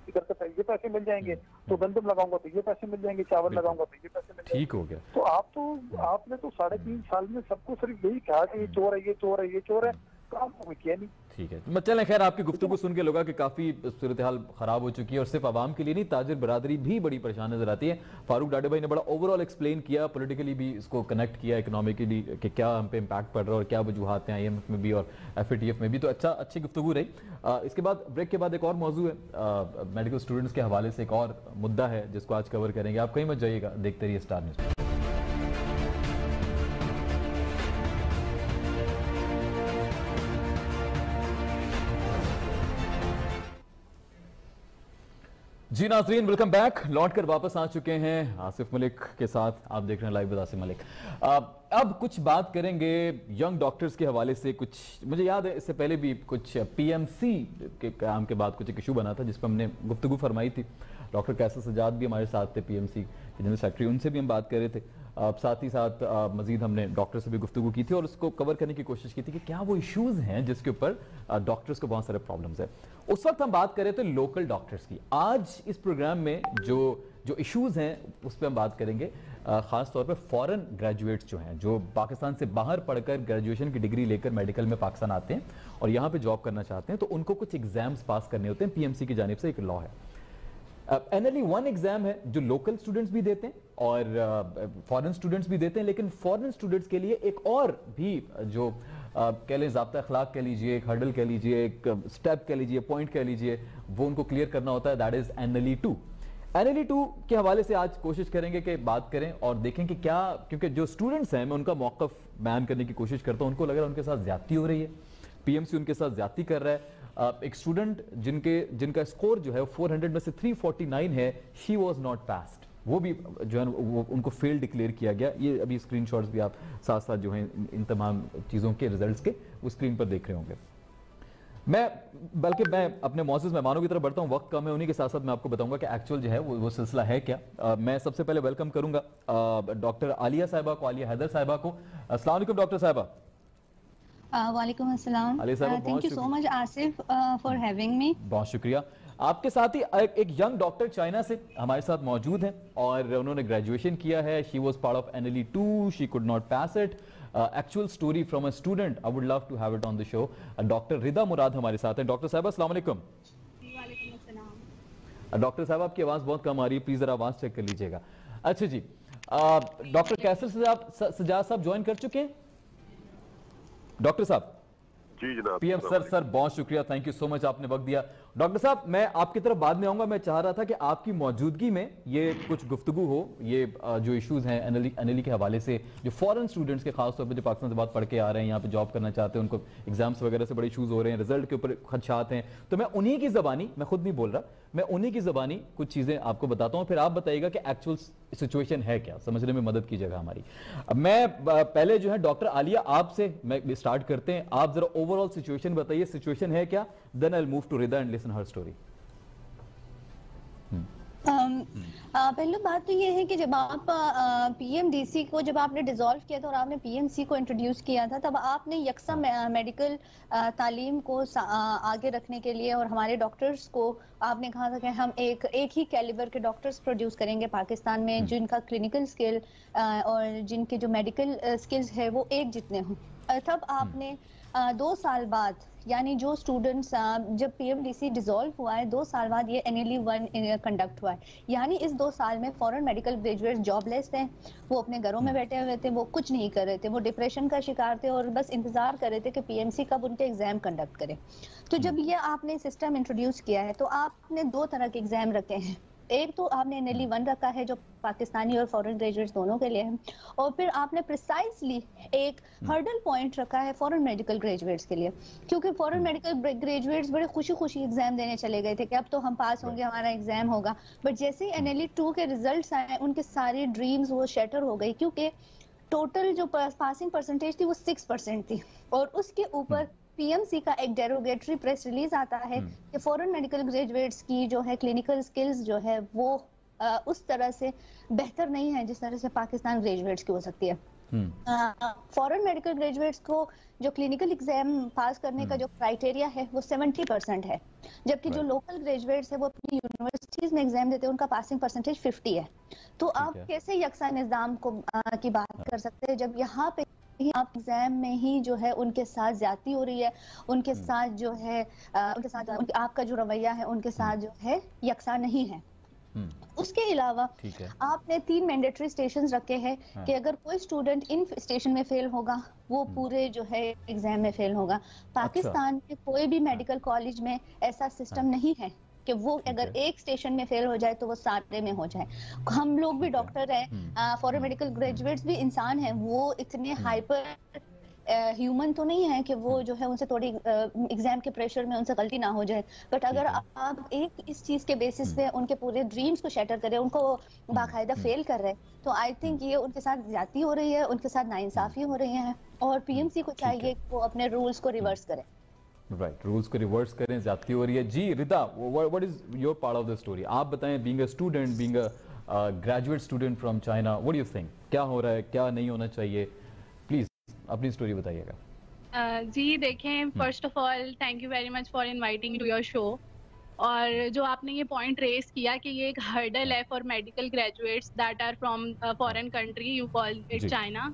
इधर से ये पैसे मिल जाएंगे, तो गंदम लगाऊंगा तो ये पैसे मिल जाएंगे, चावल लगाऊंगा तो ये पैसे मिल जाएंगे। ठीक हो गया। तो आपने तो 3.5 साल में सबको सिर्फ यही कहा कि ये चोर है, ये चोर है, ये चोर है, काम किया नहीं। ठीक है, चलें खैर, आपकी गुफ्तगू सुन के लगा कि काफ़ी सूरत हाल ख़राब हो चुकी है, और सिर्फ आवाम के लिए नहीं, ताजिर बरादरी भी बड़ी परेशान नजर आती है। फारूक डाडे भाई ने बड़ा ओवरऑल एक्सप्लेन किया, पॉलिटिकली भी इसको कनेक्ट किया, इकोनॉमिकली कि क्या हम पे इम्पैक्ट पड़ रहा है और क्या वजूहात हैं IMF में भी और FATF में भी। तो अच्छी गुफ्तगू रही। इसके बाद ब्रेक के बाद एक और मौजू है, मेडिकल स्टूडेंट्स के हवाले से एक और मुद्दा है जिसको आज कवर करेंगे। आप कहीं मत जाइएगा, देखते रहिए स्टार न्यूज़। जी नाज़रीन, वेलकम बैक। लौट कर वापस आ चुके हैं आसिफ मलिक के साथ। आप देख रहे हैं लाइव विद आसिफ मलिक। अब कुछ बात करेंगे यंग डॉक्टर्स के हवाले से। कुछ मुझे याद है इससे पहले भी कुछ PMC के काम के बाद कुछ एक इशू बना था जिस पर हमने गुफ्तगू फरमाई थी। डॉक्टर कैसर सजाद भी हमारे साथ थे, PMC के जनरल सेक्रेटरी, उनसे भी हम बात कर रहे थे। साथ ही साथ मजीद हमने डॉक्टर से भी गुफ्तगू की थी और उसको कवर करने की कोशिश की थी कि क्या वो इश्यूज़ हैं जिसके ऊपर डॉक्टर्स को बहुत सारे प्रॉब्लम्स हैं। उस वक्त हम बात कर रहे थे लोकल डॉक्टर्स की। आज इस प्रोग्राम में जो इश्यूज़ हैं उस पर हम बात करेंगे, ख़ास तौर पे फॉरेन ग्रेजुएट्स जो हैं, जो पाकिस्तान से बाहर पढ़कर ग्रेजुएशन की डिग्री लेकर मेडिकल में पाकिस्तान आते हैं और यहाँ पे जॉब करना चाहते हैं, तो उनको कुछ एग्जाम्स पास करने होते हैं। PMC की जानिब से एक लॉ है। NLE 1 एग्जाम है जो लोकल स्टूडेंट्स भी देते हैं और फॉरेन स्टूडेंट्स भी देते हैं, लेकिन फॉरेन स्टूडेंट्स के लिए एक और भी जो कह लें ज़ाब्ता अखलाक कह लीजिए, एक हर्डल कह लीजिए, एक स्टेप कह लीजिए, पॉइंट कह लीजिए, वो उनको क्लियर करना होता है। That is NLE 2। NLE 2 के हवाले से आज कोशिश करेंगे कि बात करें और देखें कि क्या, क्योंकि जो स्टूडेंट्स हैं, मैं उनका मौक़िफ़ बयान करने की कोशिश करता हूं, उनको लग रहा है उनके साथ ज्यादती हो रही है, PMC उनके साथ ज्यादती कर रहा है। एक स्टूडेंट जिनका स्कोर जो है 400 में से 349 है, शी वॉज नॉट पास्ड, वो भी जो है वो उनको फेल डिक्लेयर किया गया। ये अभी स्क्रीनशॉट्स भी आप साथ साथ जो हैं इन तमाम चीज़ों के रिजल्ट्स के वो स्क्रीन पर देख रहे होंगे। बल्कि मैं अपने मौजूद मेहमानों की तरफ बढ़ता हूँ, वक्त कम है, उन्हीं के साथ साथ मैं आपको बताऊंगा कि एक्चुअल जो है वो सिलसिला है क्या। मैं सबसे पहले वेलकम करूंगा डॉक्टर आलिया साहिबा को, आलिया हैदर साहिबा को। अस्सलाम वालेकुम डॉक्टर साहिबा। वालेकुम अस्सलाम। Thank you so much Asif for having me. बहुत शुक्रिया। आपके साथ ही एक यंग डॉक्टर चाइना से हमारे साथ मौजूद हैं और उन्होंने ग्रेजुएशन किया है। She was part of NLE 2, she could not pass it. Actual story from a student, I would love to have it on the show. Doctor Rida Murad हमारे साथ हैं। डॉक्टर साहब अस्सलाम वालेकुम। वालेकुम अस्सलाम। डॉक्टर साहब आपकी आवाज़ बहुत कम आ रही है, प्लीज़ ज़रा आवाज़ चेक कर लीजिएगा। अच्छा जी, डॉक्टर कैसर सजाद साहब ज्वाइन कर चुके हैं? डॉक्टर साहब जी जनाब। PM सर बहुत शुक्रिया, थैंक यू सो मच, आपने वक्त दिया। डॉक्टर साहब मैं आपकी तरफ बाद में आऊंगा, मैं चाह रहा था कि आपकी मौजूदगी में ये कुछ गुफ्तगू हो, ये जो इश्यूज हैं NLE के हवाले से, जो फॉरेन स्टूडेंट्स के खास तौर पर जो पाकिस्तान से बात पढ़ के आ रहे हैं, यहाँ पे जॉब करना चाहते हैं, उनको एग्जाम्स वगैरह से बड़े इशूज हो रहे हैं, रिजल्ट के ऊपर खदशात हैं, तो मैं उन्हीं की ज़बानी, मैं खुद नहीं बोल रहा, मैं उन्हीं की ज़बानी कुछ चीज़ें आपको बताता हूँ, फिर आप बताइएगा कि एक्चुअल सिचुएशन है क्या, समझने में मदद कीजिएगा हमारी। मैं पहले जो है डॉक्टर आलिया आपसे मैं स्टार्ट करते हैं, आप जरा ओवरऑल सिचुएशन बताइए, सिचुएशन है क्या, then I will move to Rida and listen her story. पहली बात तो ये है कि जब आप पीएमडीसी को जब आपने डिसॉल्व किया था और आपने पीएमसी को इंट्रोड्यूस किया था, तब आपने यकसा मेडिकल तालीम को आगे रखने के लिए और हमारे डॉक्टर्स को आपने कहा था कि हम एक ही कैलिबर के डॉक्टर्स प्रोड्यूस करेंगे पाकिस्तान में, जिनका क्लिनिकल स्किल और जिनके जो मेडिकल स्किल्स है वो एक जितने हों। तब आपने 2 साल बाद, यानी जो स्टूडेंट्स जब पीएमडीसी डिसॉल्व हुआ है 2 साल बाद ये NLE 1 कंडक्ट हुआ है, यानी इस 2 साल में फॉरेन मेडिकल ग्रेजुएट्स जॉबलेस थे, वो अपने घरों में बैठे हुए थे, वो कुछ नहीं कर रहे थे, वो डिप्रेशन का शिकार थे और बस इंतजार कर रहे थे कि पीएमसी कब उनके एग्जाम कंडक्ट करे। तो जब ये आपने सिस्टम इंट्रोड्यूस किया है तो आपने 2 तरह के एग्जाम रखे हैं। एक तो आपने NLE 1 रखा है जो पाकिस्तानी और फॉरेन ग्रेजुएट्स दोनों के लिए है, और फिर आपने प्रिसाइसली एक हर्डल पॉइंट रखा है फॉरेन मेडिकल ग्रेजुएट्स के लिए, क्योंकि फॉरेन मेडिकल ग्रेजुएट्स बड़े खुशी खुशी एग्जाम देने चले गए थे कि अब तो हम पास होंगे, हमारा एग्जाम होगा। बट जैसे ही NLE 2 के रिजल्ट्स आए उनके सारी ड्रीम्स वो शैटर हो गई, क्योंकि टोटल जो पासिंग परसेंटेज थी वो 6% थी, और उसके ऊपर पीएमसी का एक डेरोगेटरी प्रेस रिलीज आता है कि फॉरेन मेडिकल ग्रेजुएट्स की जो है क्लिनिकल स्किल्स जो है वो उस तरह से बेहतर नहीं है जिस तरह से पाकिस्तान ग्रेजुएट्स की हो सकती है। फॉरेन मेडिकल ग्रेजुएट्स को जो क्लिनिकल एग्जाम पास करने का जो क्राइटेरिया है वो 70% है, जबकि जो लोकल ग्रेजुएट्स है वो अपनी यूनिवर्सिटीज में एग्जाम देते हैं, उनका पासिंग परसेंटेज 50 है। तो आप कैसे यकसा निज़ाम को की बात कर सकते हैं जब यहाँ पे आप एग्जाम में ही जो है उनके साथ ज्यादती हो रही है, उनके साथ जो है उनके साथ आपका जो रवैया है उनके साथ जो है यकसा नहीं है। उसके अलावा आपने 3 मैंडेटरी स्टेशंस रखे हैं कि अगर कोई स्टूडेंट इन स्टेशन में फेल होगा वो पूरे जो है एग्जाम में फेल होगा। पाकिस्तान में कोई भी मेडिकल कॉलेज में ऐसा सिस्टम नहीं है कि वो अगर एक स्टेशन में फेल हो जाए तो वो सारे में हो जाए। हम लोग भी डॉक्टर हैं, फॉरेन मेडिकल ग्रेजुएट्स भी इंसान हैं, वो इतने हाइपर ह्यूमन तो नहीं है कि वो जो है उनसे थोड़ी एग्जाम के प्रेशर में उनसे गलती ना हो जाए। बट अगर आप एक इस चीज के बेसिस पे उनके पूरे ड्रीम्स को शैटर करें, उनको बाकायदा फेल कर रहे हैं, तो आई थिंक ये उनके साथ ज्यादती हो रही है, उनके साथ नाइंसाफी हो रही है, और पीएमसी को चाहिए कि वो अपने रूल्स को रिवर्स करें। राइट, रूल्स को रिवर्स करें, ज्यादती हो रही है। जी Rida, what is your part of the story? आप बताएं, being a student, being a graduate student from China, what do you think, क्या हो रहा है, क्या नहीं होना चाहिए? प्लीज अपनी स्टोरी बताइएगा। जी देखें, first of all thank you very much for inviting to your show. और जो आपने ये पॉइंट रेस किया कि ये एक हर्डल है for medical graduates that are from foreign country, you call it China.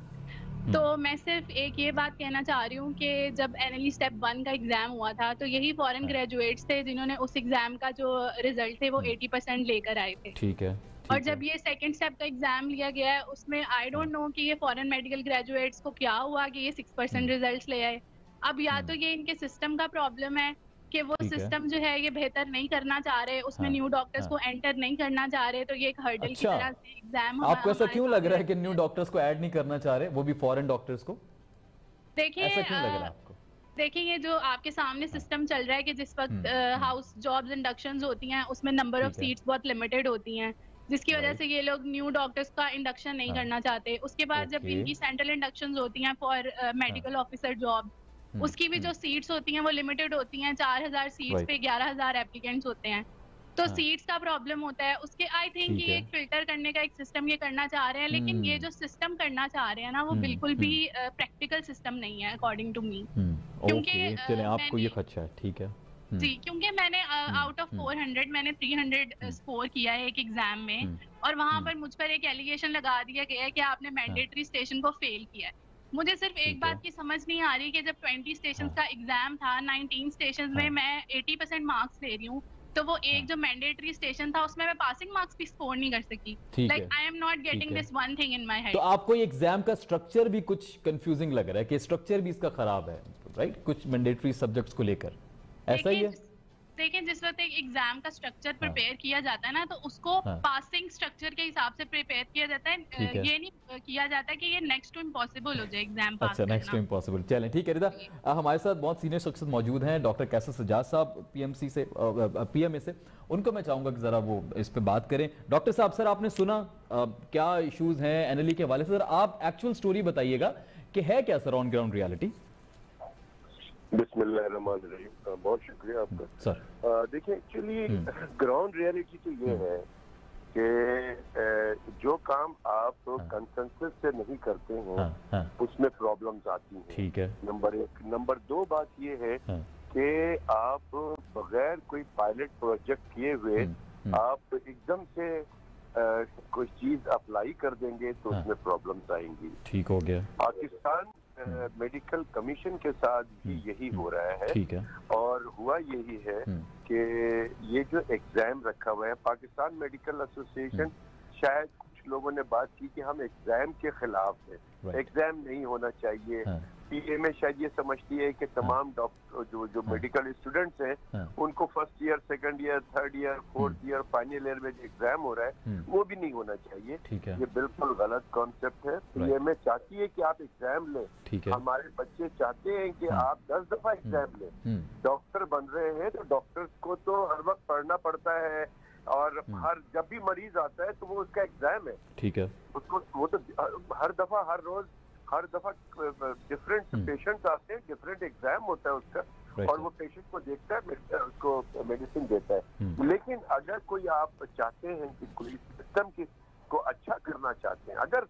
तो मैं सिर्फ एक ये बात कहना चाह रही हूँ कि जब NLE स्टेप 1 का एग्जाम हुआ था तो यही फॉरेन ग्रेजुएट्स थे जिन्होंने उस एग्जाम का जो रिजल्ट थे वो 80% लेकर आए थे। ठीक है। और जब ये सेकंड स्टेप का एग्जाम लिया गया है उसमें आई डोंट नो कि ये फॉरेन मेडिकल ग्रेजुएट्स को क्या हुआ कि ये 6% रिजल्ट्स ले आए। अब या तो ये इनके सिस्टम का प्रॉब्लम है कि वो सिस्टम जो है ये बेहतर नहीं करना चाह रहे, उसमें न्यू डॉक्टर्स को एंटर नहीं करना चाह रहे, तो ये एक हर्डल की तरह से एग्जाम। आपको ऐसा क्यों लग रहा है कि न्यू डॉक्टर्स को ऐड नहीं करना चाह रहे, वो भी फॉरेन डॉक्टर्स को? देखिए, ऐसा क्यों लग रहा है आपको? देखिए, ये जो आपके सामने सिस्टम चल रहा है कि जिस वक्त हाउस जॉब्स इंडक्शंस होती हैं उसमें नंबर ऑफ सीट्स बहुत लिमिटेड होती हैं, जिसकी वजह से ये लोग न्यू डॉक्टर्स का इंडक्शन नहीं करना चाहते। उसके बाद जब इनकी सेंट्रल इंडक्शंस होती हैं फॉर मेडिकल ऑफिसर जॉब, उसकी भी जो सीट्स होती हैं वो लिमिटेड होती हैं। 4000 सीट्स पे 11000 एप्लीकेंट्स होते हैं, तो सीट्स का प्रॉब्लम होता है। उसके आई थिंक ये एक फिल्टर करने का एक सिस्टम ये करना चाह रहे हैं, लेकिन ये जो सिस्टम करना चाह रहे हैं ना वो बिल्कुल भी प्रैक्टिकल सिस्टम नहीं है अकॉर्डिंग टू मी। क्योंकि चलें, आपको ये खदशा है, ठीक है जी, क्योंकि मैंने आउट ऑफ 400 मैंने 300 स्कोर किया है एक एग्जाम में, और वहां पर मुझ पर एक एलिगेशन लगा दिया गया है कि आपने मैंडेटरी स्टेशन को फेल किया है। मुझे सिर्फ एक बात की समझ नहीं आ रही कि जब 20 स्टेशंस का एग्जाम था, 19 स्टेशंस में मैं 80% मार्क्स ले रही हूँ, तो वो एक जो मैंडेटरी स्टेशन था उसमें मैं पासिंग मार्क्स भी स्कोर नहीं कर सकी। Like I am not getting this one thing in my head. तो आपको ये एग्जाम का स्ट्रक्चर भी कुछ कंफ्यूजिंग लग रहा है कि स्ट्रक्चर भी इसका खराब है, राइट? कुछ मैंडेटरी सब्जेक्ट्स को लेकर ऐसा ही है। देखिए, जिस वक्त एक एग्जाम का स्ट्रक्चर प्रिपेयर किया जाता है ना, तो उसको पासिंग स्ट्रक्चर के हिसाब से प्रिपेयर किया जाता है। ये नहीं किया जाता कि ये नेक्स्ट टू इम्पॉसिबल हो जाए एग्जाम पास करना। Next to impossible. चलें, ठीक है रिदा, हमारे साथ बहुत सीनियर शख्सियत मौजूद हैं, डॉक्टर कैसर सज्जाद साहब पीएमसी से, पीएमए से। उनको मैं चाहूंगा कि जरा वो इस पे बात करें। डॉक्टर साहब, सर आपने सुना क्या इश्यूज हैं NLE के हवाले से, सर आप एक्चुअल स्टोरी बताइएगा कि है क्या सर ऑन ग्राउंड रियलिटी? बिस्मिल्लाहिर्रहमानिर्रहीम, बहुत शुक्रिया आपका सर। देखिए, एक्चुअली ग्राउंड रियलिटी तो ये है कि जो काम आप कंसेंसस से नहीं करते हैं उसमें प्रॉब्लम्स आती हैं। ठीक है, नंबर 1। नंबर 2 बात ये है कि आप बगैर कोई पायलट प्रोजेक्ट किए हुए आप एकदम से कोई चीज अप्लाई कर देंगे तो उसमें प्रॉब्लम्स आएंगी। ठीक हो गया। पाकिस्तान मेडिकल कमीशन के साथ भी यही हो रहा है। ठीक है। और हुआ यही है कि ये जो एग्जाम रखा हुआ है, पाकिस्तान मेडिकल एसोसिएशन, शायद कुछ लोगों ने बात की कि हम एग्जाम के खिलाफ हैं, एग्जाम नहीं होना चाहिए। पीएमए शायद ये समझती है कि तमाम डॉक्टर जो मेडिकल स्टूडेंट्स हैं उनको first year, second year, third year, fourth year, final year में जो एग्जाम हो रहा है वो भी नहीं होना चाहिए। ये बिल्कुल गलत कॉन्सेप्ट है। पीएमए चाहती है कि आप एग्जाम लें। हमारे बच्चे चाहते हैं कि आप 10 दफा एग्जाम लें। डॉक्टर बन रहे हैं तो डॉक्टर्स को तो हर वक्त पढ़ना पड़ता है और जब भी मरीज आता है तो वो उसका एग्जाम है। ठीक है। उसको वो तो हर दफा हर दफा डिफरेंट पेशेंट्स आते हैं, डिफरेंट एग्जाम होता है उसका और वो पेशेंट को देखता है, उसको मेडिसिन देता है। लेकिन अगर कोई आप चाहते हैं कि कोई सिस्टम को अच्छा करना चाहते हैं, अगर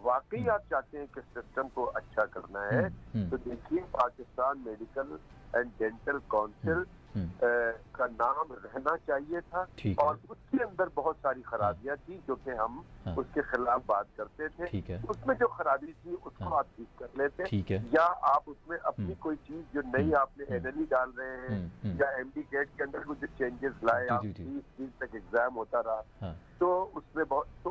वाकई आप चाहते हैं कि सिस्टम को अच्छा करना है तो देखिए Pakistan medical and dental council का नाम रहना चाहिए था और उसके अंदर बहुत सारी खराबियां थी जो कि हम उसके खिलाफ बात करते थे। उसमें जो खराबी थी उसको आप ठीक कर लेते या आप उसमें अपनी कोई चीज जो नई आपने एनएलई डाल रहे हैं या एमडी गेट के अंदर कुछ चेंजेस लाए, आप 30 तक एग्जाम होता रहा तो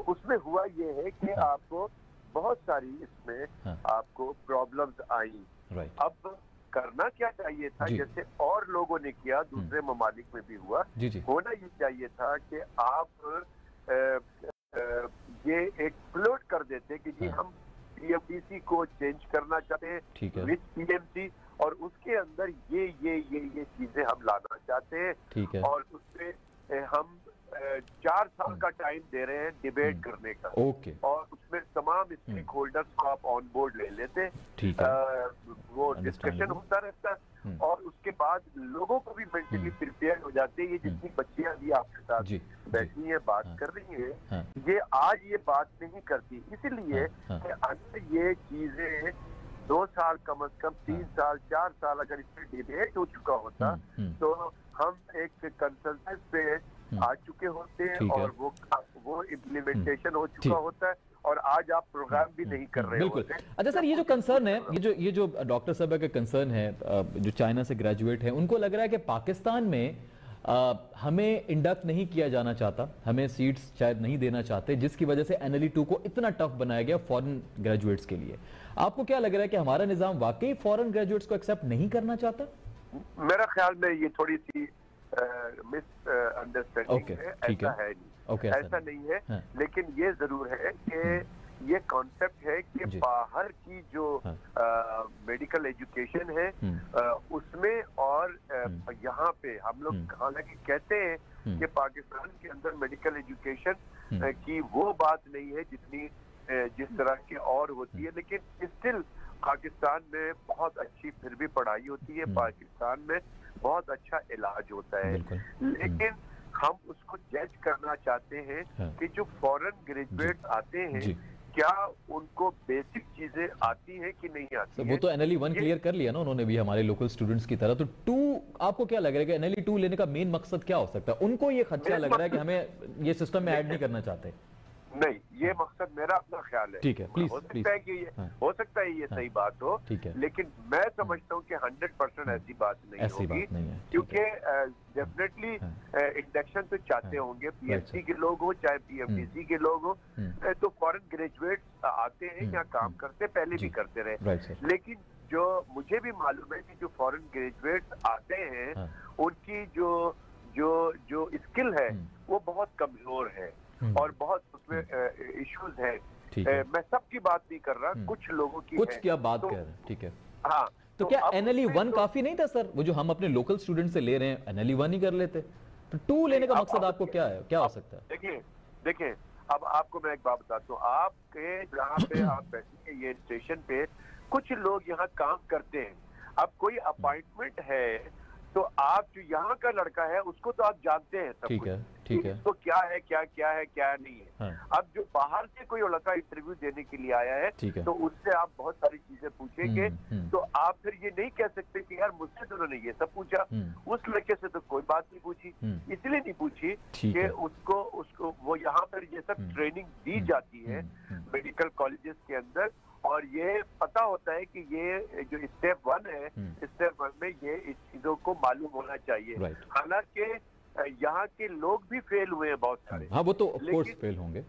उसमें हुआ ये है कि आपको बहुत सारी इसमें आपको प्रॉब्लम्स आई। अब करना क्या चाहिए था, जैसे और लोगों ने किया, दूसरे ममालिक में भी हुआ, होना ये चाहिए था कि आप ये एक फ्लोट कर देते कि जी हम पीएमडीसी को चेंज करना चाहते हैं विद पीएमसी और उसके अंदर ये चीजें हम लाना चाहते हैं और उसमें हम 4 साल का टाइम दे रहे हैं डिबेट करने का। और उसमें तमाम स्टेक होल्डर्स को आप ऑन बोर्ड ले लेते, वो डिस्कशन होता रहता है और उसके बाद लोगों को भी मेंटली प्रिपेयर हो जाते हैं। ये जितनी बच्चियां भी आपके साथ बैठी हैं, बात कर रही हैं, ये आज ये बात नहीं करती, इसलिए अगर ये चीजें 2 साल कम से कम 3 साल 4 साल अगर इस पर डिबेट हो चुका होता तो हम एक कंसेंसस पे आ चुके होते हैं और वो इम्प्लीमेंटेशन हो चुका होता है और आज आप प्रोग्राम भी नहीं कर रहे बिल्कुल। अच्छा सर, ये जो कंसर्न है, ये जो डॉक्टर साहब का कंसर्न है, जो चाइना से ग्रेजुएट है, उनको लग रहा है कि पाकिस्तान में हमें इंडक्ट नहीं किया जाना चाहता, हमें सीट्स शायद नहीं देना चाहते, जिसकी वजह से एनएलई 2 को इतना टफ बनाया गया फॉरेन ग्रेजुएट्स के लिए। आपको क्या लग रहा है कि हमारा निजाम वाकई फॉरेन ग्रेजुएट्स को एक्सेप्ट नहीं करना चाहता? मेरा ख्याल में ये थोड़ी सी मिस अंडरस्टैंडिंग है, ऐसा है नहीं, ऐसा नहीं है। लेकिन ये जरूर है कि ये कॉन्सेप्ट है कि बाहर की जो मेडिकल एजुकेशन है उसमें और यहाँ पे हम लोग हालांकि कहते हैं कि पाकिस्तान के अंदर मेडिकल एजुकेशन की वो बात नहीं है जिस तरह की और होती है, लेकिन स्टिल पाकिस्तान में बहुत अच्छी फिर भी पढ़ाई होती है, पाकिस्तान में बहुत अच्छा इलाज होता है। लेकिन हम उसको जज करना चाहते हैं कि जो फॉरेन ग्रेजुएट आते हैं क्या उनको बेसिक चीजें आती हैं कि नहीं आती है? वो तो एनएलई 1 क्लियर कर लिया ना उन्होंने भी हमारे लोकल स्टूडेंट्स की तरह। तो 2 आपको क्या लग रहा है कि एनएलई 2 लेने का मेन मकसद क्या हो सकता है? उनको ये खदशा लग रहा है कि हमें ये सिस्टम में ऐड नहीं करना चाहते। नहीं, ये मकसद मेरा अपना ख्याल है। ठीक है, प्लीज, हो सकता है कि हो सकता है ये सही बात हो, लेकिन मैं समझता हूँ कि 100% ऐसी बात नहीं होगी, क्योंकि डेफिनेटली इंडक्शन तो चाहते होंगे, पीएमसी के लोग हो चाहे पीएमडीसी के लोग हो, तो फॉरेन ग्रेजुएट्स आते हैं यहाँ काम करते, पहले भी करते रहे। लेकिन जो मुझे भी मालूम है कि जो फॉरेन ग्रेजुएट्स आते हैं उनकी जो स्किल है वो बहुत कमजोर है और बहुत उसमें इश्यूज है। मैं सबकी बात नहीं कर रहा, कुछ लोगों की कुछ क्या बात कर रहे हैं, ठीक है। हाँ, तो क्या एनएलई 1 काफी नहीं था सर? वो जो हम अपने लोकल स्टूडेंट से ले रहे हैं, एनएलई 1 ही कर लेते। तो 2 लेने का मकसद आपको क्या है, क्या हो सकता है? देखिए अब आपको मैं एक बात बताता हूँ, आपके जहाँ पे आप बैठे ये स्टेशन पे कुछ लोग यहाँ काम करते हैं। अब कोई अपॉइंटमेंट है तो आप जो यहाँ का लड़का है उसको तो आप जानते हैं सब कुछ, ठीक है, तो क्या है क्या नहीं है। हाँ। अब जो बाहर से कोई लड़का इंटरव्यू देने के लिए आया है तो उससे आप बहुत सारी चीजें पूछेंगे, तो आप फिर ये नहीं कह सकते कि यार मुझसे तो उन्होंने ये सब पूछा, उस लड़के से तो कोई बात नहीं पूछी। इसलिए नहीं पूछी कि उसको वो यहाँ पर ये सब ट्रेनिंग दी जाती है मेडिकल कॉलेजेस के अंदर, और ये पता होता है कि ये जो स्टेप 1 है, स्टेप 1 में ये इस चीजों को मालूम होना चाहिए। हालांकि यहाँ के लोग भी फेल हुए हैं बहुत सारे। हाँ, वो तो ऑफ कोर्स फेल होंगे,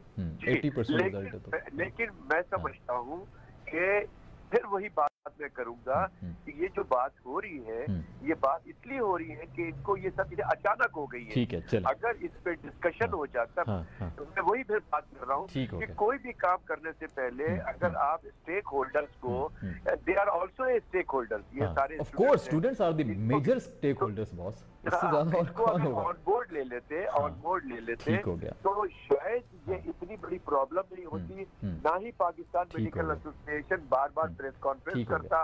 80% रिजल्ट है तो। लेकिन मैं समझता हूँ कि फिर वही बात मैं करूंगा कि ये जो बात हो रही है, ये बात इसलिए हो रही है कि इनको ये सब चीजें अचानक हो गई है। ठीक है, चल। अगर इस पे डिस्कशन हो जाता, तो मैं वही फिर बात कर रहा हूँ कि कोई भी काम करने से पहले अगर आप स्टेक होल्डर्स को, they are also a stakeholders, ये सारे of course students are the major stakeholders boss, इससे ज्यादा और कौन होगा। ऑन बोर्ड ले लेते तो शायद ये इतनी बड़ी प्रॉब्लम नहीं होती। ना ही पाकिस्तान मेडिकल एसोसिएशन बार बार प्रेस कॉन्फ्रेंस करता,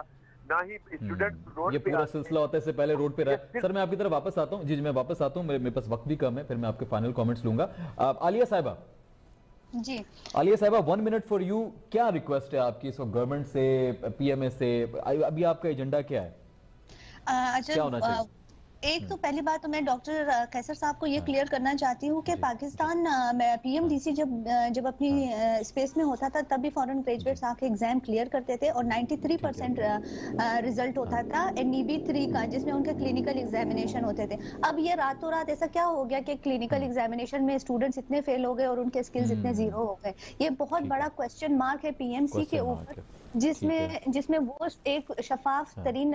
ना ही स्टूडेंट रोड ये पूरा सिलसिला होता है, इससे पहले रोड पे रहा। सर मैं आपकी तरफ वापस आता हूँ। जी मैं वापस आता हूँ, मेरे पास वक्त भी कम है, फिर मैं आपके फाइनल कमेंट्स लूंगा। आलिया साहिबा, जी आलिया साहिबा 1 मिनट फॉर यू, क्या रिक्वेस्ट है आपकी इस वक्त गवर्नमेंट से, पीएमए से, अभी आपका एजेंडा क्या है? क्या होना चाहिए? एक तो पहली बात तो मैं डॉक्टर कैसर साहब को ये क्लियर करना चाहती हूँ कि पाकिस्तान पीएमडीसी जब अपनी स्पेस में होता था तब भी फॉरेन ग्रेजुएट्स आके एग्जाम क्लियर करते थे और 93% रिजल्ट होता था NEB 3 का, जिसमें उनके क्लिनिकल एग्जामिनेशन होते थे। अब ये रातों रात ऐसा क्या हो गया कि क्लिनिकल एग्जामिनेशन में स्टूडेंट्स इतने फेल हो गए और उनके स्किल्स इतने जीरो हो गए। ये बहुत बड़ा क्वेश्चन मार्क है पीएमसी के ऊपर, जिसमें वो एक शफाफ तरीन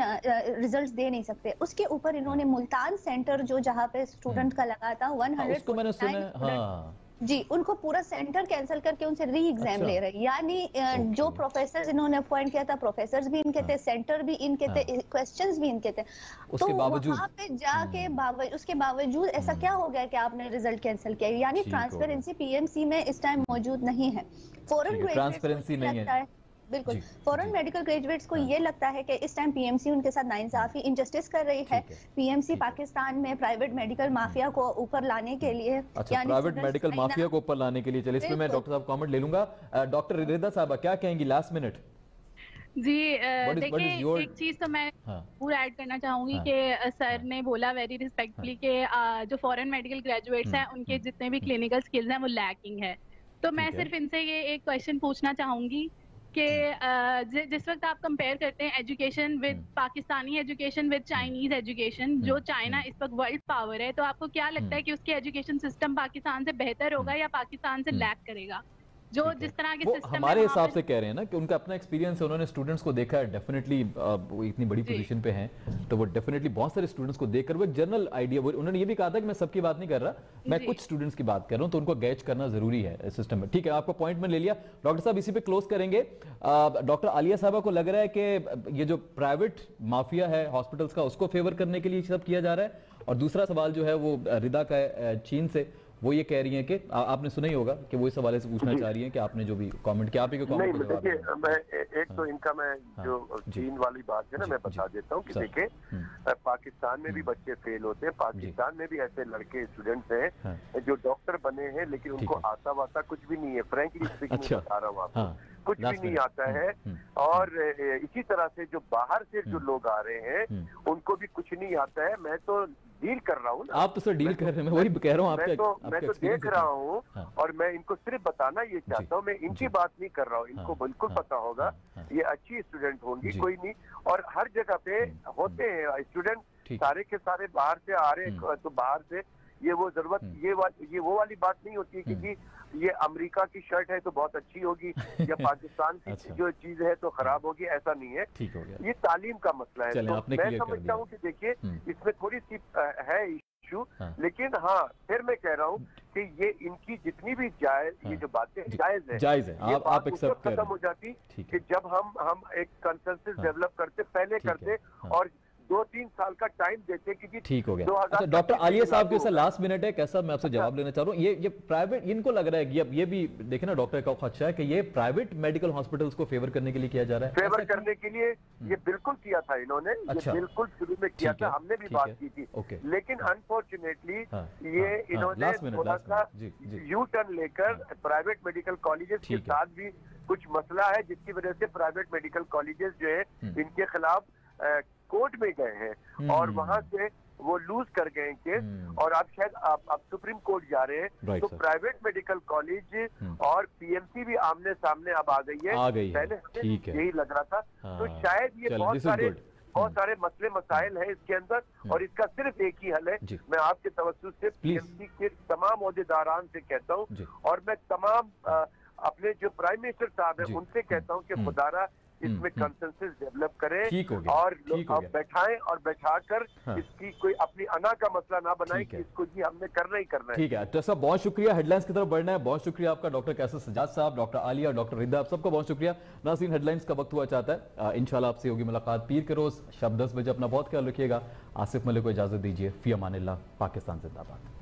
रिजल्ट्स दे नहीं सकते। उसके ऊपर इन्होंने मुल्तान सेंटर जो जहाँ पे स्टूडेंट का लगा था 100 जी, उनको पूरा सेंटर कैंसिल करके उनसे री एग्जाम ले रहे, यानी जो प्रोफेसर इन्होंने अपॉइंट किया था, प्रोफेसर भी इनके थे, सेंटर भी इनके थे, क्वेश्चंस भी इनके थे, तो वहाँ पे जाके उसके बावजूद ऐसा क्या हो गया कि आपने रिजल्ट कैंसिल किया? यानी ट्रांसपेरेंसी पीएमसी में इस टाइम मौजूद नहीं है। फॉरेन ट्रांसपेरेंसी नहीं है, बिल्कुल। फॉरेन मेडिकल ग्रेजुएट्स को ये लगता है कि इस टाइम पीएमसी उनके साथ नाइंसाफी, इनजस्टिस कर रही है। पीएमसी पाकिस्तान में प्राइवेट मेडिकल माफिया को ऊपर लाने के लिए, अच्छा, प्राइवेट मेडिकल माफिया को ऊपर लाने के लिए, चलिए इसमें मैं डॉक्टर साहब कमेंट ले लूंगा। डॉक्टर रिदा साहब क्या कहेंगी लास्ट मिनट? जी देखिए, एक चीज तो मैं पूरा ऐड करना चाहूंगी कि सर ने बोला वेरी रिस्पेक्टफुली कि जो फॉरेन मेडिकल ग्रेजुएट्स हैं उनके जितने भी क्लिनिकल स्किल्स हैं वो लैकिंग है। तो मैं सिर्फ इनसे ये एक क्वेश्चन पूछना चाहूंगी कि जिस वक्त आप कंपेयर करते हैं education with Pakistani education with Chinese education, जो चाइना इस वक्त वर्ल्ड पावर है, तो आपको क्या लगता है कि उसके एजुकेशन सिस्टम पाकिस्तान से बेहतर होगा या पाकिस्तान से लैग करेगा? जो जिस तरह के सिस्टम हमारे हिसाब से कह रहे हैं ना कि उनका अपना एक्सपीरियंस है, उन्होंने स्टूडेंट्स को देखा है, डेफिनेटली वो इतनी बड़ी पोजीशन पे हैं तो वो डेफिनेटली बहुत सारे स्टूडेंट्स को देखकर वो एक जनरल आइडिया, उन्होंने ये भी कहा था कि मैं सबकी बात नहीं कर रहा, मैं कुछ स्टूडेंट्स की बात कर रहा हूं, तो उनको गैज करना जरूरी है सिस्टम में। ठीक है, आपको पॉइंट में ले लिया। डॉक्टर साहब इसी पे क्लोज करेंगे। डॉक्टर आलिया साहबा को लग रहा है कि ये जो प्राइवेट माफिया है हॉस्पिटल्स का, उसको फेवर करने के लिए सब किया जा रहा है, और दूसरा सवाल जो है वो रिदा का चीन से, वो ये कह रही हैं कि आपने सुना ही होगा कि वो इस हवाले से पूछना चाह रही हैं कि आपने जो भी कमेंट किया, आप ही को कमेंट नहीं, देखिए मैं एक तो इनका मैं जो चीन वाली बात है ना, मैं बता देता हूँ कि देखिए पाकिस्तान में भी बच्चे फेल होते हैं, पाकिस्तान में भी ऐसे लड़के स्टूडेंट्स हैं जो डॉक्टर बने हैं लेकिन उनको आता वाता कुछ भी नहीं है, फ्रैंकली स्पीकिंग बता रहा हूँ आपको, कुछ भी नहीं आता है। और इसी तरह से जो बाहर से जो लोग आ रहे हैं उनको भी कुछ नहीं आता है। मैं तो डील कर रहा हूँ ना, आप तो सर डील कर रहे हैं, मैं वही कह रहा हूँ, मैं तो देख रहा हूँ और मैं इनको सिर्फ बताना ये चाहता हूँ, मैं इनकी बात नहीं कर रहा हूँ, इनको बिल्कुल पता होगा ये अच्छी स्टूडेंट होंगी, कोई नहीं। और हर जगह पे होते हैं स्टूडेंट, सारे के सारे बाहर से आ रहे हैं, तो बाहर से ये वो जरूरत, ये वो वाली बात नहीं होती है कि ये अमेरिका की शर्ट है तो बहुत अच्छी होगी या पाकिस्तान की जो चीज है तो खराब होगी, ऐसा नहीं है। ये तालीम का मसला है। तो मैं समझता हूँ कि देखिए इसमें थोड़ी सी है इशू, लेकिन हाँ फिर मैं कह रहा हूँ कि ये इनकी जितनी भी ये जो बातें जायज है, आप एक्सेप्ट खत्म हो जाती कि जब हम एक कंसेंसस डेवलप करते, पहले करते और 2-3 साल का टाइम देते, क्योंकि ठीक हो गया। अच्छा डॉक्टर आलिया साहब के लास्ट मिनट है, कैसा मैं आपसे जवाब लेना चाह रहा हूँ, ये प्राइवेट, इनको लग रहा है कि अब ये भी देखे ना डॉक्टर का खदशा है कि ये प्राइवेट मेडिकल हॉस्पिटल्स को फेवर करने के लिए किया जा रहा है, फेवर करने के लिए ये बिल्कुल किया था इन्होंने। अच्छा, ये बिल्कुल शुरू में किया था, हमने भी बात की थी, लेकिन अनफॉर्चुनेटली ये इन्होंने थोड़ा सा यू टर्न लेकर प्राइवेट मेडिकल कॉलेजेस के साथ भी कुछ मसला है, जिसकी वजह से प्राइवेट मेडिकल कॉलेजेस जो है इनके खिलाफ कोर्ट में गए हैं और वहां से वो लूज कर गए केस, और आप शायद आप सुप्रीम कोर्ट जा रहे हैं। तो प्राइवेट मेडिकल कॉलेज और पीएमसी भी आमने सामने अब आ गई है, पहले यही लग रहा था। तो शायद ये बहुत सारे मसले मसाइल हैं इसके अंदर, और इसका सिर्फ एक ही हल है। मैं आपके तवज्जुह से पीएमसी के तमाम ओहदेदारान से कहता हूँ, और मैं तमाम अपने जो प्राइम मिनिस्टर साहब हैं उनसे कहता हूँ कि खुदारा इसमें कंसेंसस डेवलप करें और बैठाएं और बैठाकर इसकी कोई अपनी अना का मसला ना बनाए कि इसको जी हमने करना ही करना है। ठीक है डॉक्टर साहब, बहुत शुक्रिया। हेडलाइंस की तरफ बढ़ना है, बहुत शुक्रिया आपका डॉक्टर कैसर सज्जाद साहब, डॉक्टर आलिया, डॉक्टर रिदा, आप सबको बहुत शुक्रिया। नाज़रीन, हेडलाइंस का वक्त हुआ चाहता है, इंशाल्लाह आपसे होगी मुलाकात पीर के रोज शाम 10 बजे। अपना बहुत ख्याल रखिएगा। आसिफ मलिक को इजाजत दीजिए। फी अमानिल्लाह। पाकिस्तान जिंदाबाद।